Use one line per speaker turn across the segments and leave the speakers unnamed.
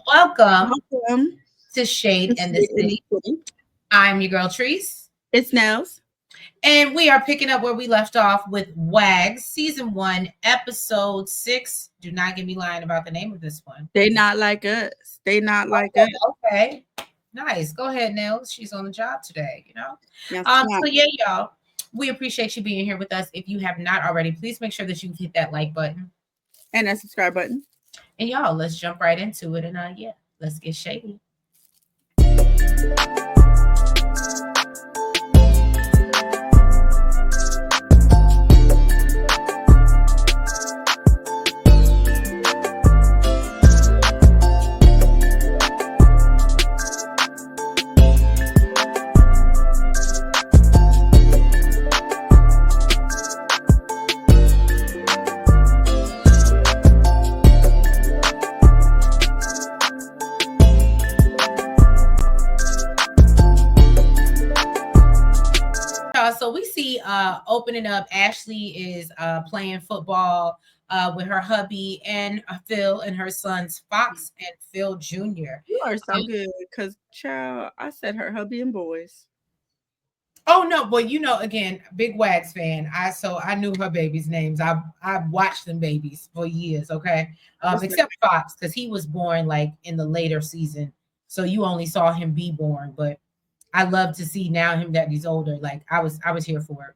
Welcome
Welcome
to Shade
to
and the
Shade in the
City.
City.
I'm your girl Treese,
It's Nels.
and we are picking up where we left off with WAGS Season 1, Episode 6. Do not get me lying about the name of this one.
They not like us. They not like us.
Okay. Nice. Go ahead, Nels. She's on the job today, you know?
Yes, ma'am.
So yeah, y'all. We appreciate you being here with us. If you have not already, please make sure that you hit that like button.
And that subscribe button.
And y'all, let's jump right into it. And yeah, let's get shady. So we see opening up, Ashley is playing football with her hubby and Phil and her sons Fox and Phil Jr.
You are so good. Because, child, I said her hubby and boys.
Oh no, well, again, big Wags fan. I knew her babies' names. I watched them babies for years, okay? Except Fox, because he was born like in the later season. So you only saw him be born, but I love to see now him that he's older. Like I was here for it.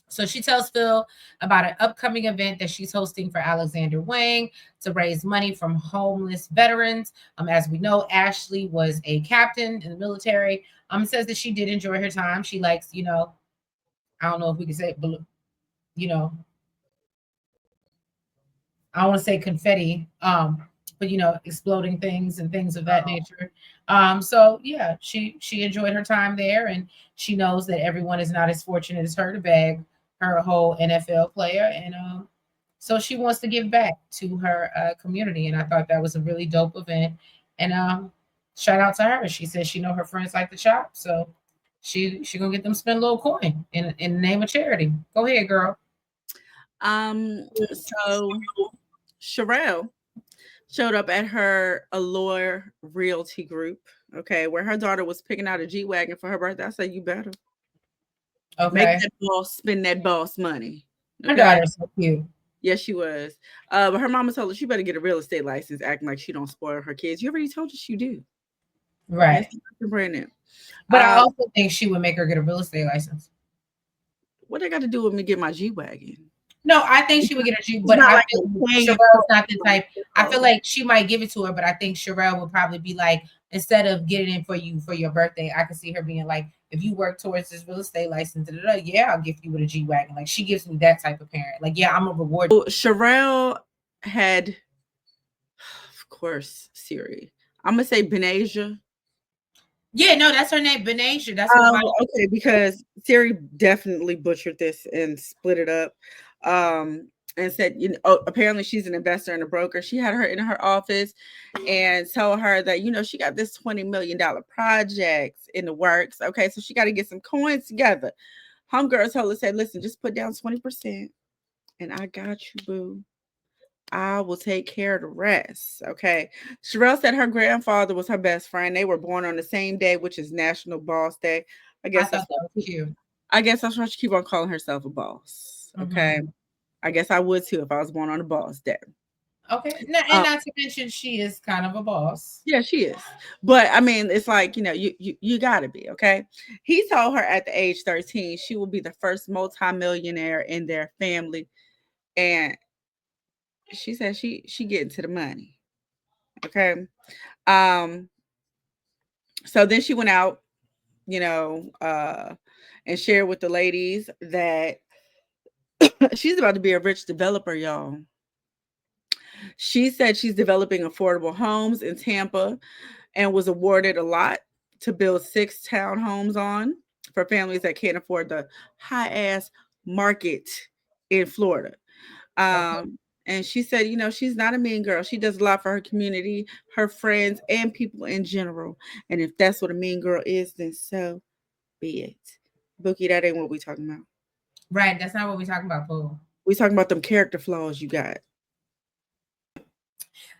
So she tells Phil about an upcoming event that she's hosting for Alexander Wang to raise money from homeless veterans. As we know, Ashley was a captain in the military. Says that she did enjoy her time. She likes, I don't know if we can say, you know, I don't want to say confetti, but exploding things and things of that nature. So yeah, she enjoyed her time there, and she knows that everyone is not as fortunate as her to bag her whole NFL player, and so she wants to give back to her community, and I thought that was a really dope event, and shout out to her. She says she know her friends like to shop, so she gonna get them spend a little coin in the name of charity. Go ahead, girl.
So Sharelle showed up at her Allure Realty Group, okay, where her daughter was picking out a G-Wagon for her birthday. I said, you better make
Okay,
that boss spend that boss money.
her
Okay.
daughter's so cute.
Yes, she was. But her mama told her she better get a real estate license, acting like she don't spoil her kids. You already told us you do. Okay,
Right.
so brand new.
But I
Uh,
also think she would make her get a real estate license.
what they got to do with me get my G wagon?
No, I think she would get a G,
It's
but
not
I
like
feel
I'm paying
Sherelle's
for
not the type. I feel
it.
like she might give it to her, but I think Sherelle would probably be like, instead of getting it for you for your birthday, I could see her being like, if you work towards this real estate license, da, da, da, yeah, I'll gift you with a G wagon. Like she gives me that type of parent. Like, yeah, I'm gonna reward
So Sharelle had, of course, Siri. I'm gonna say Benasia.
you. Yeah, no, that's her name, Benasia. That's what my
Okay, because Siri definitely butchered this and split it up. Um, and said, apparently she's an investor and a broker. She had her in her office and told her that, she got this $20 million project in the works. Okay, so she got to get some coins together. Homegirl told her, said, listen, just put down 20% and I got you, boo. I will take care of the rest. Okay. Sherelle said her grandfather was her best friend. They were born on the same day, which is National Boss Day. I
I
guess
thought
that's
that
why
was cute.
she keep on calling herself a boss. Okay.
Hmm.
I guess I would too if I was born on a boss day.
Okay, and
Um,
not to mention she is kind of a boss.
yeah, she is. But I mean, it's like, you gotta be, okay. He told her at the age 13 she will be the first multimillionaire in their family. And she said she getting to the money. Okay. Um, so then she went out, you know, uh, and shared with the ladies that she's about to be a rich developer, y'all. She said she's developing affordable homes in Tampa and was awarded a lot to build 6 townhomes on for families that can't afford the high ass market in Florida.
Okay.
And she said, she's not a mean girl. She does a lot for her community, her friends, and people in general. And if that's what a mean girl is, then so be it. Bookie, that ain't what we talking about.
Right, that's not what we're talking about, Pooh.
We talking about them character flaws you got.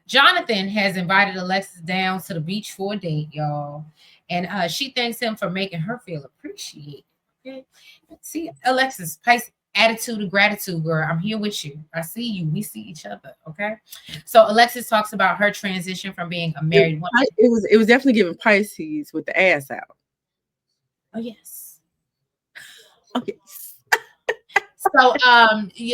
Jonathan has invited Alexis down to the beach for a date, y'all. And she thanks him for making her feel appreciated. Okay. See, Alexis, Pisces, attitude of gratitude, girl. I'm here with you. I see you. We see each other. Okay. So Alexis talks about her transition from being a
It,
married woman.
it was definitely giving Pisces with the ass out.
Oh, yes.
Oh yes.
So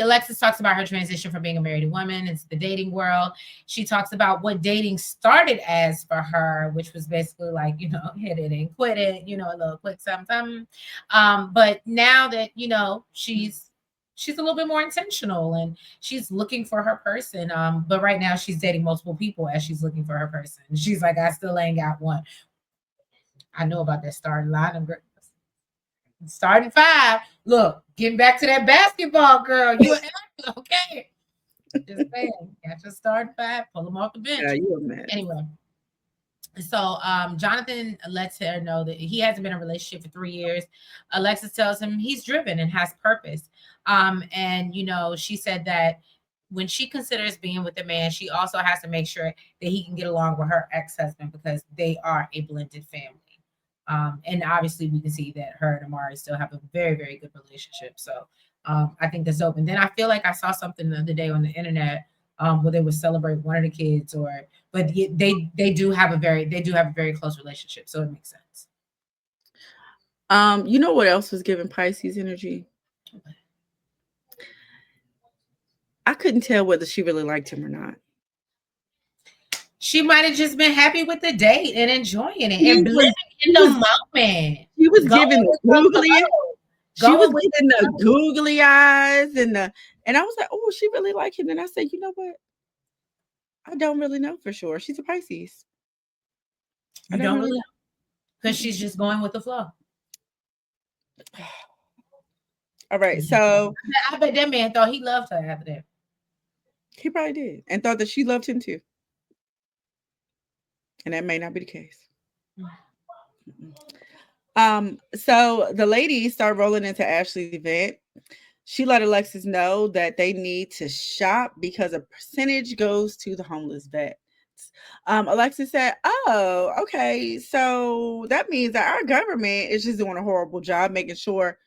Alexis talks about her transition from being a married woman into the dating world. She talks about what dating started as for her, which was basically like, hit it and quit it, a little quick something. But now that she's a little bit more intentional and she's looking for her person. But right now she's dating multiple people as she's looking for her person. She's like, I still ain't got one. I know about that starting line. Starting five. Look, getting back to that basketball girl. You okay? Just saying. Got your starting five. Pull them off the bench.
Yeah, you a mess.
Anyway, so Jonathan lets her know that he hasn't been in a relationship for 3 years. Alexis tells him he's driven and has purpose. And she said that when she considers being with a man, she also has to make sure that he can get along with her ex-husband because they are a blended family. And obviously we can see that her and Amari still have a very, very good relationship. So I think that's open. Then I feel like I saw something the other day on the internet where they would celebrate one of the kids, but they do have a very close relationship, so it makes sense.
You know what else was giving Pisces energy? I couldn't tell whether she really liked him or not.
She might have just been happy with the date and enjoying it and living in the moment.
She was giving the googly. She was giving the googly eyes and I was like, oh, she really liked him. And I said, you know what? I don't really know for sure. She's a Pisces.
I don't really know because she's just going with the flow.
All right, so
I bet that man thought he loved her after that.
He probably did, and thought that she loved him too, and that may not be the case. So the ladies start rolling into Ashley's event. She let Alexis know that they need to shop because a percentage goes to the homeless vets. Alexis said, oh, okay. So that means that our government is just doing a horrible job making sure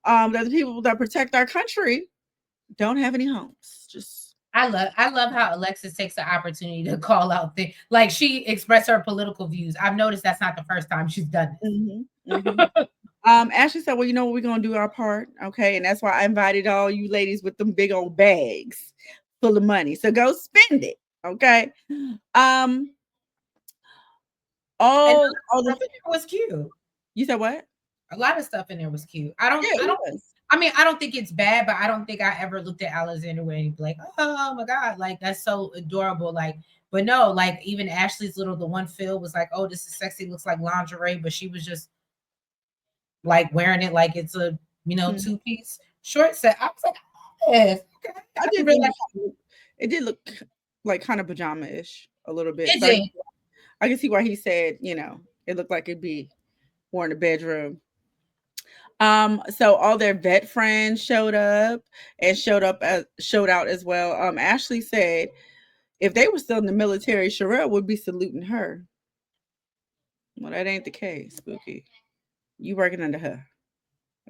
that the people that protect our country don't have any homes.
I love how Alexis takes the opportunity to call out things. Like she expressed her political views. I've noticed that's not the first time she's done this.
Ashley said, well, you know what, we're going to do our part. Okay. And that's why I invited all you ladies with them big old bags full of money. So go spend it. Okay. All the stuff
was cute.
You said what?
A lot of stuff in there was cute. I don't think it's bad, but I don't think I ever looked at Alexander and be like, oh my God, like that's so adorable. Like, but no, like even Ashley's the one Phil was like, oh, this is sexy, looks like lingerie, but she was just like wearing it like it's a two-piece short set. I was like, yes, okay.
I did really it did look like kind of pajama-ish a little bit.
It did.
I can see why he said, it looked like it'd be more in the bedroom. So all their vet friends showed up and showed out as well. Ashley said if they were still in the military, Sharelle would be saluting her. Well, that ain't the case, Spooky. You working under her.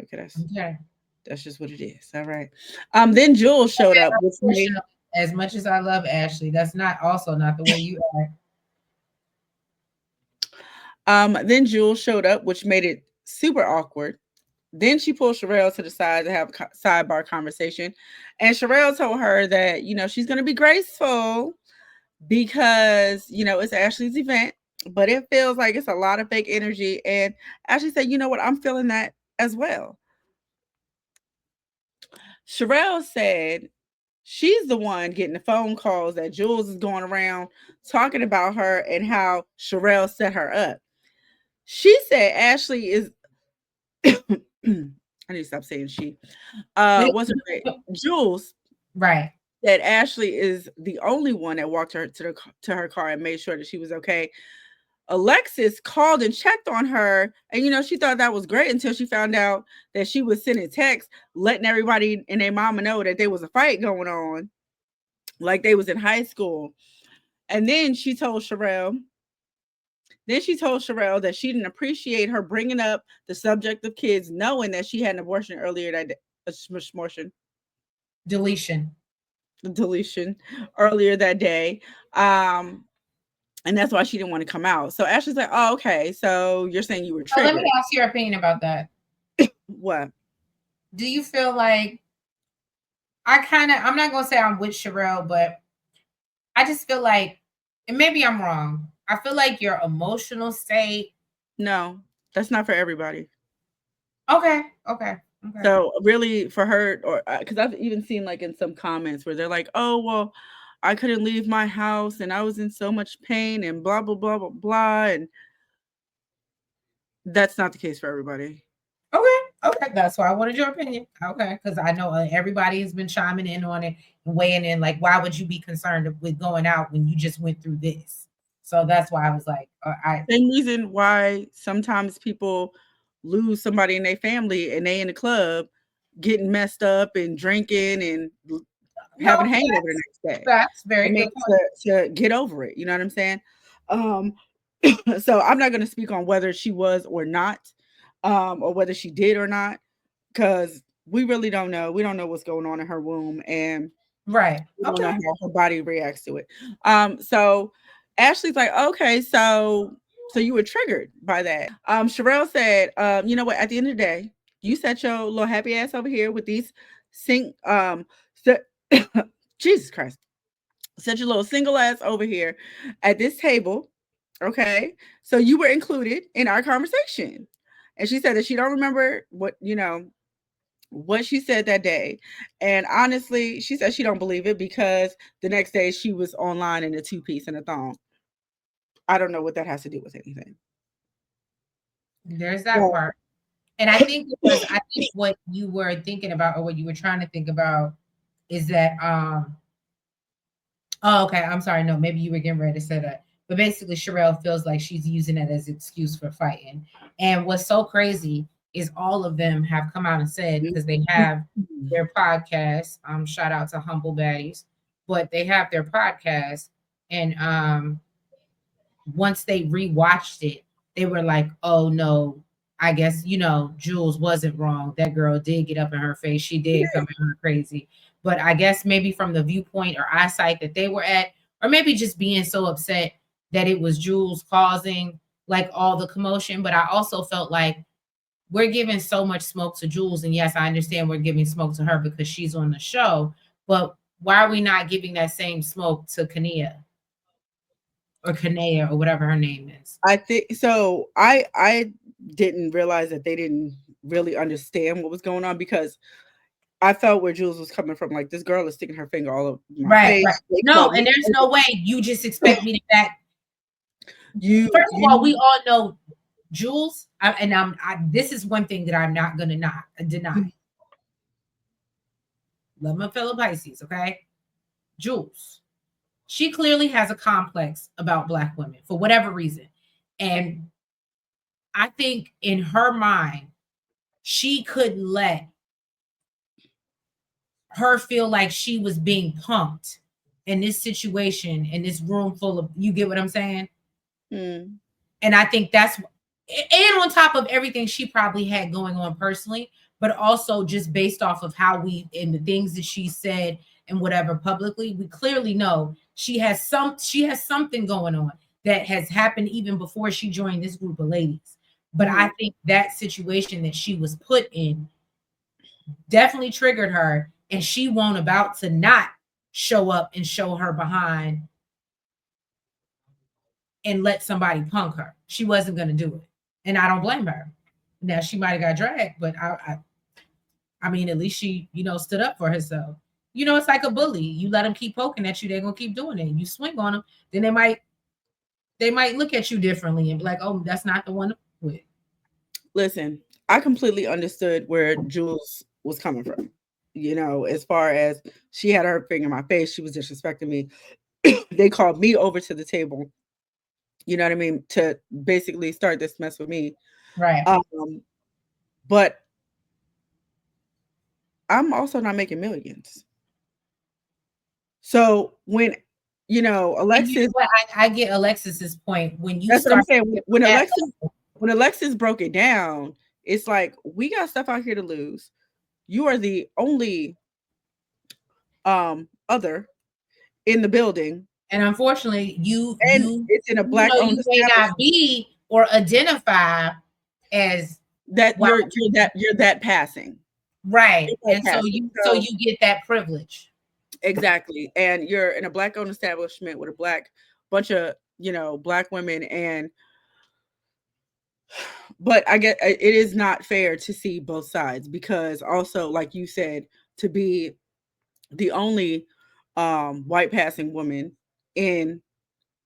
Okay, that's just what it is. All right. Then Jules showed up.
As much as I love Ashley, that's not the way you
are. Then Jules showed up, which made it super awkward. Then she pulled Sharelle to the side to have a sidebar conversation. And Sharelle told her that, she's going to be graceful because, it's Ashley's event, but it feels like it's a lot of fake energy. And Ashley said, you know what? I'm feeling that as well. Sharelle said she's the one getting the phone calls that Jules is going around talking about her and how Sharelle set her up. She said Ashley is I need to stop saying she. What's her name? Jules.
Right.
That Ashley is the only one that walked her to her car and made sure that she was okay. Alexis called and checked on her, and she thought that was great until she found out that she was sending texts, letting everybody and their mama know that there was a fight going on, like they was in high school. And then she told Sharelle that she didn't appreciate her bringing up the subject of kids, knowing that she had an abortion earlier that day. Abortion,
Deletion.
deletion earlier that day. Um, and that's why she didn't want to come out. So Ashley's like, "Oh, okay. So you're saying you were
So let me
triggered?
ask your opinion about that.
What?
Do you feel like I'm not gonna say I'm with Sharelle, but I just feel like, and maybe I'm wrong. I feel like your emotional state.
No, that's not for everybody.
Okay, okay, okay.
So really, for her, or because I've even seen like in some comments where they're like, "Oh, well, I couldn't leave my house and I was in so much pain and blah blah blah blah blah," and that's not the case for everybody.
Okay, okay. That's why I wanted your opinion. Okay, because I know everybody has been chiming in on it and weighing in. Like, why would you be concerned with going out when you just went through this? So that's why I was like, I
Same reason why sometimes people lose somebody in their family and they in the club getting messed up and drinking and
no
having a hangover the next day.
that's
I
very
mean,
good point.
to get over it, you know what I'm saying? Um, so I'm not going to speak on whether she was or not, or whether she did or not, because we really don't know. We don't know what's going on in her womb, and
Right.
we don't know
Okay.
how her body reacts to it. So Ashley's like, okay, so you were triggered by that. Sharelle said, you know what? At the end of the day, you set your little happy ass over here with these sing so, Jesus Christ. Set your little single ass over here at this table. Okay. So you were included in our conversation. And she said that she don't remember what she said that day. And honestly, she said she don't believe it because the next day she was online in a two-piece and a thong. I don't know what that has to do with anything.
There's that
But
part. And I think what you were thinking about, or what you were trying to think about, is that oh, okay, I'm sorry, no, maybe you were getting ready to say that. But basically Sharelle feels like she's using it as an excuse for fighting. And what's so crazy is all of them have come out and said, because they have their podcast, shout out to Humble Baddies, but they have their podcast, and once they rewatched it, they were like, "Oh no, I guess Jules wasn't wrong. That girl did get up in her face. She did come at her crazy." But I guess maybe from the viewpoint or eyesight that they were at, or maybe just being so upset that it was Jules causing like all the commotion. But I also felt like we're giving so much smoke to Jules, and yes, I understand we're giving smoke to her because she's on the show. But why are we not giving that same smoke to Kania or Kanea or whatever her name is?
I think so. I didn't realize that they didn't really understand what was going on because I felt where Jules was coming from. Like this girl is sticking her finger all over my
Right, right.
face. They
No,
called
and
me
there's no way you just expect me to back. First of all, we
you
all know Jules, this is one thing that I'm not gonna not deny. Love my fellow Pisces, okay? Jules, she clearly has a complex about Black women for whatever reason, and I think in her mind, she couldn't let her feel like she was being punked in this situation in this room full of, you get what I'm saying?
mm,
And I think that's, and on top of everything she probably had going on personally, but also just based off of how we and the things that she said and whatever publicly, we clearly know she has something going on that has happened even before she joined this group of ladies. But I
mhm.
think that situation that she was put in definitely triggered her, and she won't about to not show up and show her behind and let somebody punk her. She wasn't going to do it, and I don't blame her. Now she might have got dragged, but I mean, at least she stood up for herself. It's like a bully. You let them keep poking at you, they're gonna keep doing it. You swing on them, then they might look at you differently and be like, "Oh, that's not the one to with."
Listen, I completely understood where Jules was coming from. As far as she had her finger in my face, she was disrespecting me. They called me over to the table, you know what I mean, to basically start this mess with me.
Right.
Um, but I'm also not making millions. So when you know,
And you know
Alexis.
what? I get Alexis's point when you
That's what I'm
start
saying.
at
When Alexis broke it down, it's like we got stuff out here to lose. You are the only other in the building,
and unfortunately, you
and
you
it's in a
you
black
know
owned
you may not
establishment.
be or identify as
That
white,
you're that passing.
right,
You're that
and so
passing. So
you get that privilege.
exactly, and you're in a black owned establishment with a black bunch of, you know, black women, and but I get it is not fair to see both sides, because also, like you said, to be the only white passing woman in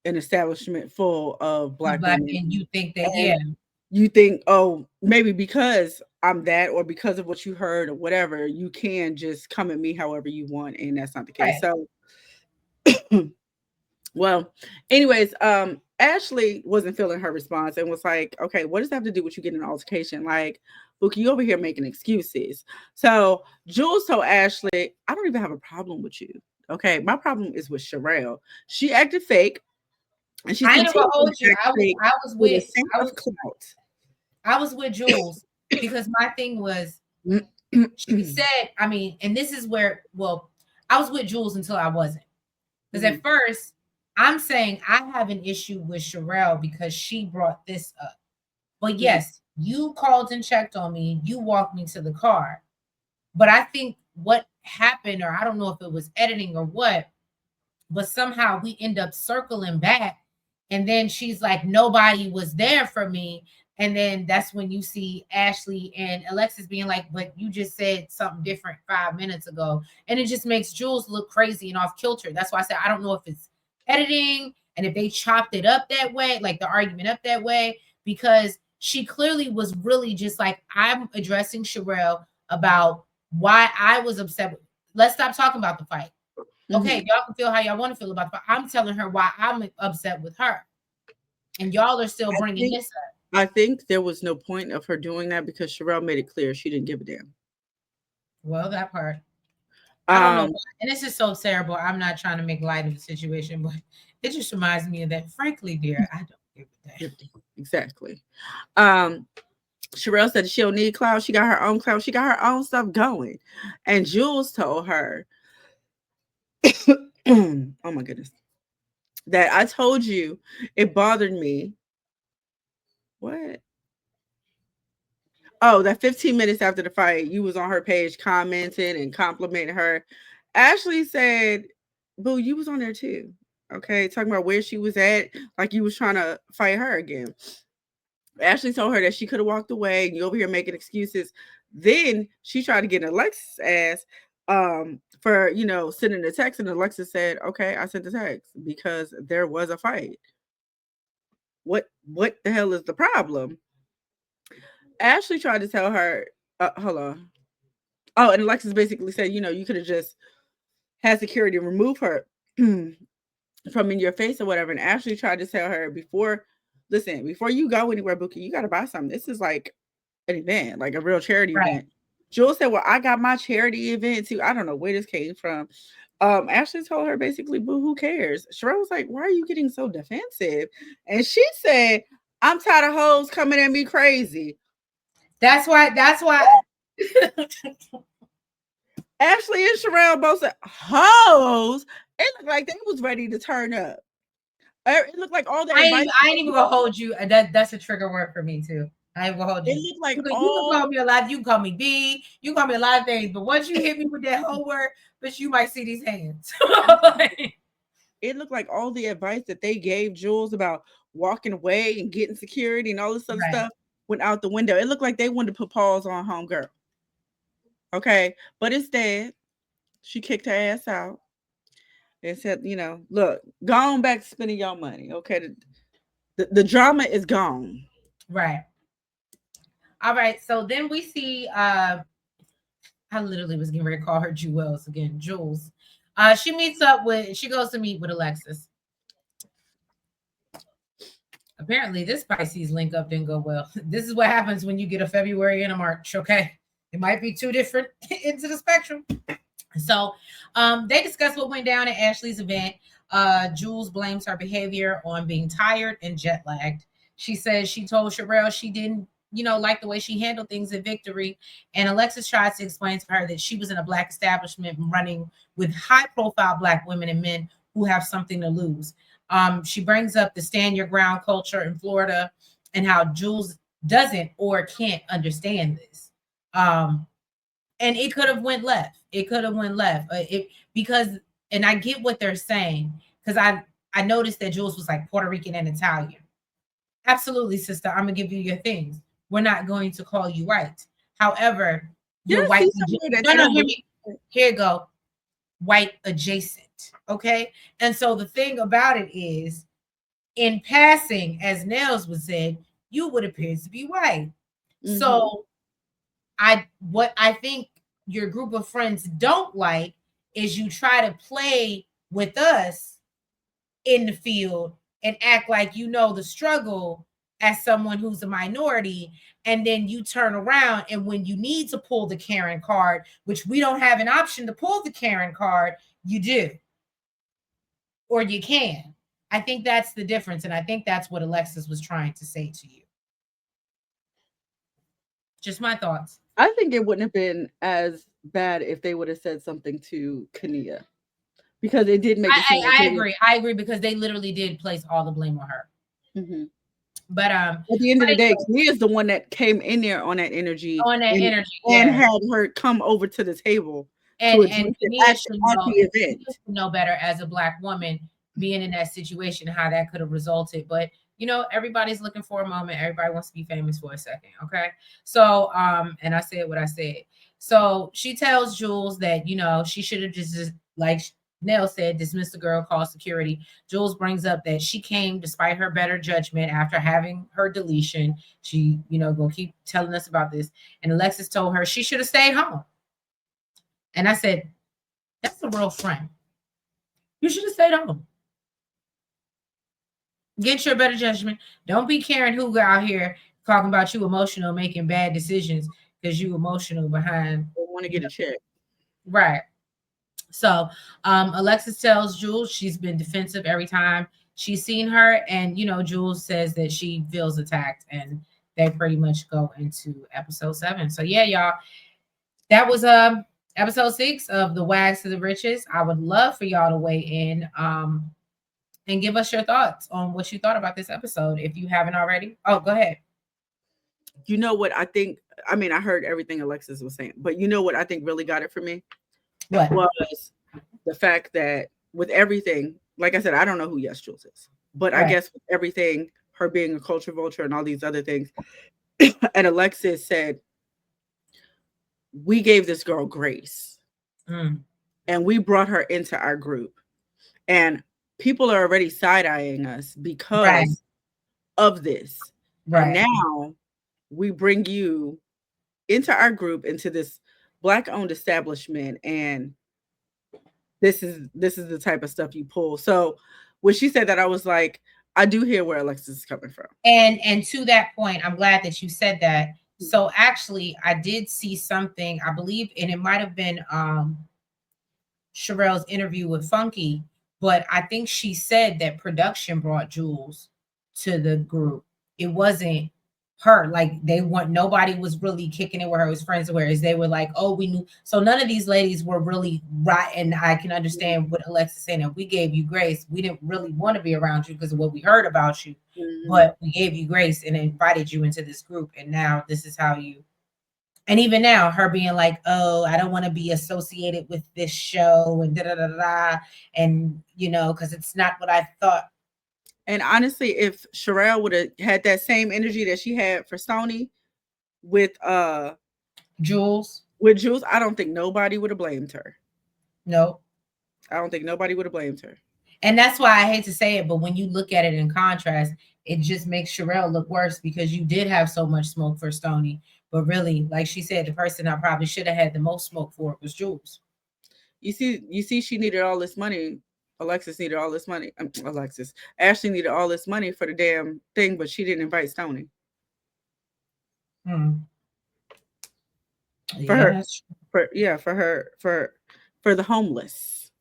an establishment full of
Of
black
black,
women,
and you think that,
and
yeah,
you think, oh, maybe because I'm that, or because of what you heard, or whatever, you can just come at me however you want, and that's not the case.
right.
So well, anyways, Ashley wasn't feeling her response and was like, okay, what does that have to do with you getting an altercation? Like, Bookie, you over here making excuses. So Jules told Ashley, I don't even have a problem with you. Okay, my problem is with Sharelle. She acted fake, and she's
I ain't gonna
continuing
hold
to
you.
act fake with a sense of clout.
I was with Jules because my thing was, she said, I mean, and this is where, well, I was with Jules until I wasn't. Because at first, I'm saying I have an issue with Sharelle because she brought this up. But yes, you called and checked on me. You walked me to the car. But I think what happened, or I don't know if it was editing or what, but somehow we end up circling back. And then she's like, nobody was there for me. And then that's when you see Ashley and Alexis being like, but you just said something different 5 minutes ago. And it just makes Jules look crazy and off kilter. That's why I said, I don't know if it's editing and if they chopped it up that way, like the argument up that way, because she clearly was really just like, I'm addressing Sharelle about why I was upset. Let's stop talking about the fight. Okay, y'all can feel how y'all want to feel about it, but I'm telling her why I'm upset with her. And y'all are still
I
bringing
think
this up.
I think there was no point of her doing that because Sharelle made it clear she didn't give a damn.
Well, that part. I don't know
Um,
why. And this is so terrible. I'm not trying to make light of the situation, but it just reminds me of that. Frankly, dear, I don't give a damn.
exactly. Um, Sharelle said she don't need clout. She got her own clout. She got her own stuff going. And Jules told her, oh my goodness, that I told you it bothered me. What? Oh, that 15 minutes after the fight, you was on her page commenting and complimenting her. Ashley said, Boo, you was on there too. Okay, talking about where she was at, like you was trying to fight her again. Ashley told her that she could have walked away and you over here making excuses. Then she tried to get Alexis ass for, you know, sending a text, and Alexis said, okay, I sent the text because there was a fight. What the hell is the problem? Ashley tried to tell her, hold on. Oh, and Alexis basically said, you know, you could have just had security remove her from in your face or whatever. And Ashley tried to tell her before you go anywhere, Bookie, you got to buy something. This is like an event, like a real charity
Right.
event. Jules said, well, I got my charity event too. I don't know where this came from. Ashley told her basically, boo, who cares? Sherelle was like, why are you getting so defensive? And she said, I'm tired of hoes coming at me crazy.
That's why
Ashley and Sherelle both said, hoes. It looked like they was ready to turn up. It looked like all the advice.
I ain't even gonna hold you. That's a trigger word for me too. I ain't gonna hold
It
you.
looked like
You can call
all.
me a lot. You can call me B. You can call me a lot of things. But once you hit me with that whole word, bitch, you might see these hands.
It looked like all the advice that they gave Jules about walking away and getting security and all this other
Right.
stuff went out the window. It looked like they wanted to put pause on homegirl. Okay, but instead, she kicked her ass out and said, you know, look, go on back to spending your money. Okay, the drama is gone.
Right. All right. So then we see I literally was getting ready to call her Jewels again, Jules. She goes to meet with Alexis. Apparently, this Pisces link up didn't go well. This is what happens when you get a February and a March, okay? It might be two different ends of the spectrum. So they discussed what went down at Ashley's event. Jules blames her behavior on being tired and jet lagged. She says she told Sharelle she didn't, like the way she handled things in Victory. And Alexis tries to explain to her that she was in a black establishment running with high profile black women and men who have something to lose. She brings up the stand your ground culture in Florida and how Jules doesn't or can't understand this. And it could have went left. It could have went left. It because and I get what they're saying because I noticed that Jules was like Puerto Rican and Italian. Absolutely, sister. I'm gonna give you your things. We're not going to call you white. However,
Did
you're
I
white.
see somewhere that
No,
they
no,
don't
hear
believe
me. Here you go. White adjacent. Okay. And so the thing about it is, in passing, as Nels was said, you would appear to be white.
it? Hmm.
So what I think your group of friends don't like is you try to play with us in the field and act like you know the struggle as someone who's a minority, and then you turn around and when you need to pull the Karen card, which we don't have an option to pull the Karen card, you do, or you can. I think that's the difference, and I think that's what Alexis was trying to say to you. Just my thoughts.
I think it wouldn't have been as bad if they would have said something to Kania, because it did make it seem like
I
they were.
agree. I agree because they literally did place all the blame on her.
Mhm.
But
At the end of the day,
anyway,
Kania is the one that came in there on that energy
on that energy,
and
yeah.
had her come over to the table to
And
address it
Kania
at
should
at the
know,
event.
Kania should know better as a black woman being in that situation, how that could have resulted. But everybody's looking for a moment. Everybody wants to be famous for a second. Okay. So and I said what I said. So she tells Jules that, she should have just like Nell said, dismiss the girl, call security. Jules brings up that she came despite her better judgment after having her deletion. She, gonna keep telling us about this. And Alexis told her she should have stayed home. And I said, that's a real friend. You should have stayed home. Get your better judgment. Don't be Karen Hoover out here talking about you emotional, making bad decisions because you emotional behind,
They want to get a check.
right. So Alexis tells Jules she's been defensive every time she's seen her. And, Jules says that she feels attacked. And they pretty much go into episode 7. So, yeah, y'all, that was episode 6 of the Wags to the Riches. I would love for y'all to weigh in and give us your thoughts on what you thought about this episode if you haven't already. Oh, go ahead.
You know what I think? I mean, I heard everything Alexis was saying, but you know what I think really got it for me
What?
was the fact that with everything, like I said, I don't know who Yes Jules is, but I
Right.
guess with everything, her being a culture vulture and all these other things, and Alexis said, we gave this girl grace
Mm.
and we brought her into our group. And people are already side eyeing us
Right.
because of this. And
Right.
now we bring you into our group, into this black owned establishment. And this is the type of stuff you pull. So when she said that, I was like, I do hear where Alexis is coming from.
And to that point, I'm glad that you said that. So actually, I did see something, I believe, and it might have been Sharelle's interview with Funky, but I think she said that production brought Jules to the group. It wasn't her. Like they want nobody was really kicking it with her as friends, whereas they were like, oh, we knew. So none of these ladies were really right. And I can understand what Alexis saying that we gave you grace. We didn't really want to be around you because of what we heard about you,
Mhm.
but we gave you grace and invited you into this group. And now this is how you, and even now, her being like, "Oh, I don't want to be associated with this show," and da da da da, and because it's not what I thought.
And honestly, if Sharelle would have had that same energy that she had for Stoney
Jules,
with Jules, I don't think nobody would have blamed her.
no,
I don't think nobody would have blamed her.
and that's why I hate to say it, but when you look at it in contrast, it just makes Sharelle look worse because you did have so much smoke for Stony, but really, like she said, the person I probably should have had the most smoke for was Jules.
You see, she needed all this money. Alexis needed all this money. Alexis, Ashley needed all this money for the damn thing, but she didn't invite Stoney
Hmm.
for
Yeah,
her,
that's true.
for the homeless.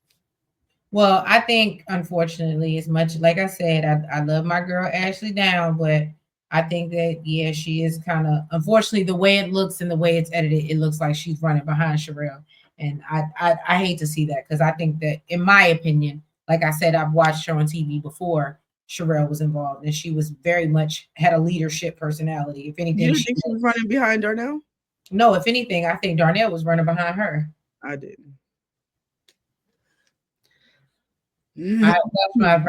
Well, I think unfortunately, as much like I said, I love my girl Ashley Down, but I think that yeah, she is kind of unfortunately the way it looks and the way it's edited, it looks like she's running behind Sharelle, and I hate to see that because I think that in my opinion, like I said, I've watched her on TV before Sharelle was involved, and she was very much had a leadership personality. If
You
anything,
didn't
she
think she was running behind Darnell?
no, if anything, I think Darnell was running behind her.
I didn't.
That's my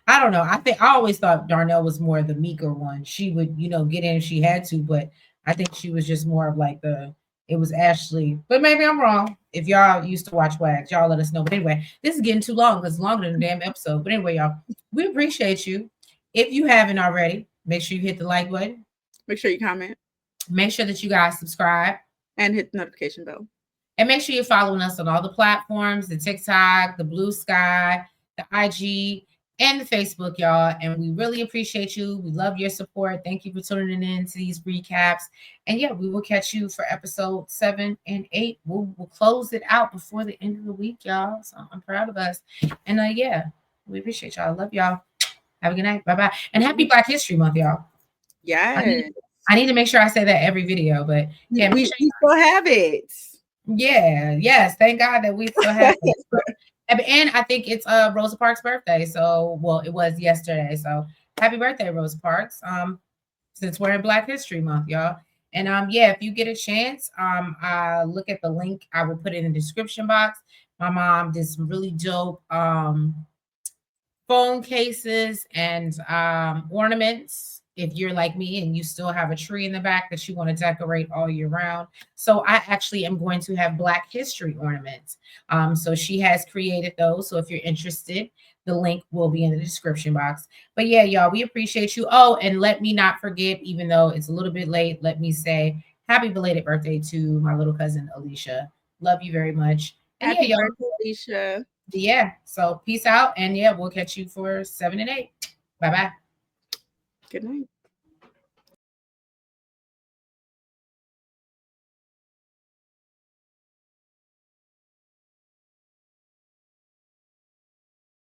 I don't know. I think I always thought Darnell was more the meeker one. She would, get in if she had to, but I think she was just more of like the it was Ashley. But maybe I'm wrong. If y'all used to watch WAGs, y'all let us know. But anyway, this is getting too long because it's longer than a damn episode. But anyway, y'all, we appreciate you. If you haven't already, make sure you hit the like button.
Make sure you comment
Make sure that you guys subscribe.
and hit the notification bell.
And make sure you're following us on all the platforms, the TikTok, the BlueSky, the IG, and the Facebook, y'all. And we really appreciate you. We love your support. Thank you for tuning in to these recaps. And yeah, we will catch you for episode 7 and 8. We'll close it out before the end of the week, y'all. So I'm proud of us. And yeah, we appreciate y'all. Love y'all. Have a good night. Bye bye. And happy Black History Month, y'all. I
Yeah.
need, I need to make sure I say that every video, but yeah, make
We
sure
still have it.
yeah, yes. Thank God that we still have it. And I think it's Rosa Parks' birthday. So well, it was yesterday. So happy birthday, Rosa Parks. Since we're in Black History Month, y'all. And yeah, if you get a chance, look at the link. I will put it in the description box. My mom did some really dope phone cases and ornaments if you're like me and you still have a tree in the back that you want to decorate all year round. So I actually am going to have Black History ornaments. So she has created those. So if you're interested, the link will be in the description box. But yeah, y'all, we appreciate you. Oh, and let me not forget, even though it's a little bit late, let me say happy belated birthday to my little cousin Alicia. Love you very much. And yeah,
Happy
y'all,
birthday, Alicia.
yeah. So peace out. And yeah, we'll catch you for 7 and 8. Bye bye.
Good night.